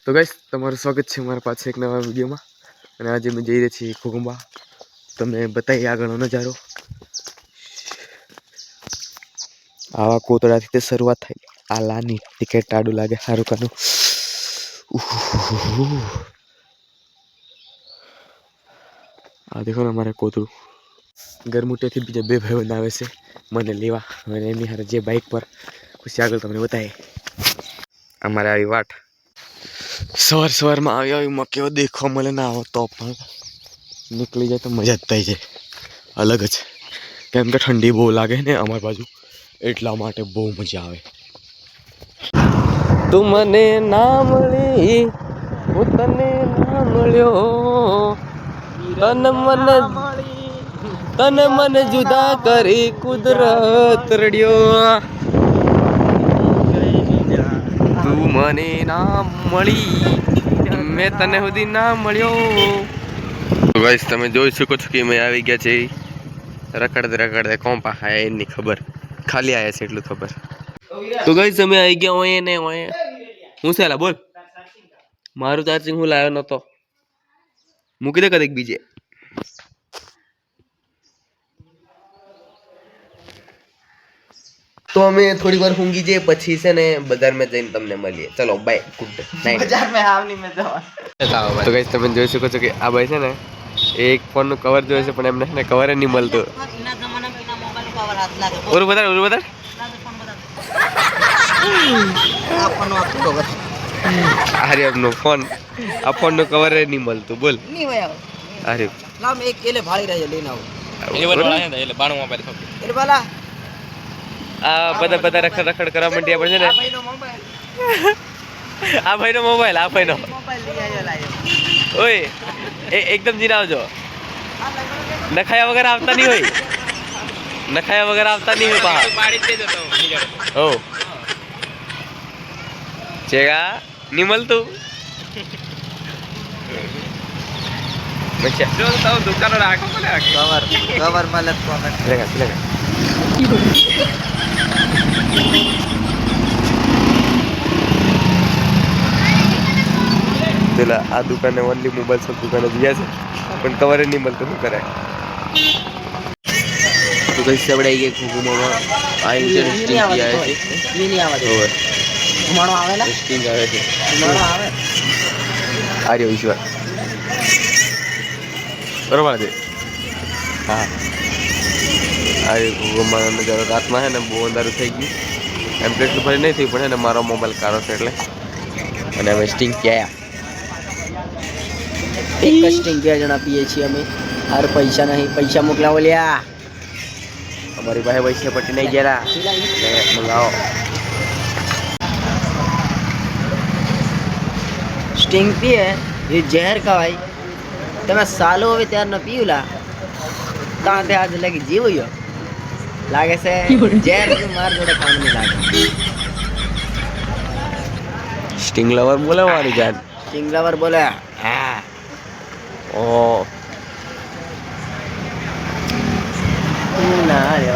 તો ગાઈસ તમારું સ્વાગત છે મારા પાછળ એક નવા વિડીયોમાં અને આજે અમે જઈ રહ્યા છીએ ઘોઘંબા તમને બતાવીએ આગળનો નજારો આવા કોતડાથી તે શરૂઆત થાય આ લાની ટિકિટ ટાડું લાગે સારું કાનું આ દેખો ને અમારે કોતડું ગરમુટેથી બીજા બે ભાઈબંધ આવે છે મને લેવા અને એમની હારે જે બાઇક પર પછી આગળ તમને બતાવીએ અમારે આવી વાટ સવારમાં આવી કેવો દેખવા મળે ના આવો તો પણ નીકળી જાય તો મજા જ થઈ જાય અલગ જ કેમ કે ઠંડી બહુ લાગે ને અમારી બાજુ એટલા માટે બહુ મજા આવે તું મને ના મળી હું તને ના મળ્યો તને મને જુદા કરી કુદરત રડ્યો તું મને ના મળી મેં તને સુધી ના મળ્યો ગાઈસ તમે જોઈ શકો છો કે મેં આવી ગયા છે રખડતે કોણ પાહા એની ખબર ખાલી આયા છે એટલું ખબર તો ગાઈસ અમે આવી ગયા હોય ને હોય હું છે બોલ મારું ચાર્જિંગ હું લાવ્યો નતો મૂકી દે કદીક બીજે તો અમે થોડી વાર ઊંઘી જઈએ પછી છે ને બજારમાં જઈને તમને મળીએ ચલો બાય ગુડ નાઈટ બજારમાં આવની મે જવા તો ગાઈસ તમે જોઈ શકો છો કે આ ભાઈ છે ને એક ફોન નું કવર જોઈએ છે પણ એમને ને કવર નહીં મળતું એના જમાનામાં એના મોબાઈલ નું કવર હાથ લાગે ઓર બતા આ ફોન નો કવર અરે આપનો ફોન આ ફોન નું કવર નહીં મળતું બોલ નહીં હોય અરે લાવ મે એક કેલે ભાળી રહ્યો લઈને આવો એ વાળા હે એટલે 92 મોબાઈલ ખબર એટલે બાલા આ બધા રખડ કરવા માંડ્યા પડશે ને આ ભાઈનો મોબાઈલ લઈ આવ્યો લાયો ઓય એકદમ જીરા આવજો નખાયા વગર આવતા નહીં હોય પાડી દેજો તો ઓ ચેગા નહીં મળતું બચ્ચા જો તો દુકાનો રાખો મને કવર મળે તો લેગા પેલા આ દુકાને ઓનલી મોબાઈલ सब દુકાને ગયા છે પણ કવર નહીં મળતું શું કરાય તો કઈ સબડાઈ ગઈ ઘુઘુમામાં આ ઇન્ટરેસ્ટિંગ કી આવે છે નહીં આવે છે ઘુમાણો આવે ને ઇન્ટરેસ્ટિંગ આવે છે ઘુમાણો આવે આર્ય ઈશ્વર બરોબર છે હા આ ઘુઘુમાનો નજારો રાતમાં હે ને બહુ અંધારું થઈ ગયું એમ તો એટલું ભારી નહીં થયું પણ હે ને મારો મોબાઈલ કારો છે એટલે અને હવે સ્ટિંગ ક્યાં એક સ્ટિંગ 2 જણા પીએ છીએ અમે હાર પૈસા નહીં પૈસા મોકલાવો લ્યા અમારી પાસે પૈસા પટી નહીં ગયા મંગાવો સ્ટિંગ પીએ એ ઝેર કવાય તમે સાલો હવે ત્યાર ન પીવલા તાંતે આજ લગી જીવ્યો લાગે છે ઝેર માર જોડે કામ નહીં લાગે સ્ટિંગ લવર બોલે મારી જાન સ્ટિંગ લવર બોલે હા ઓ ના રે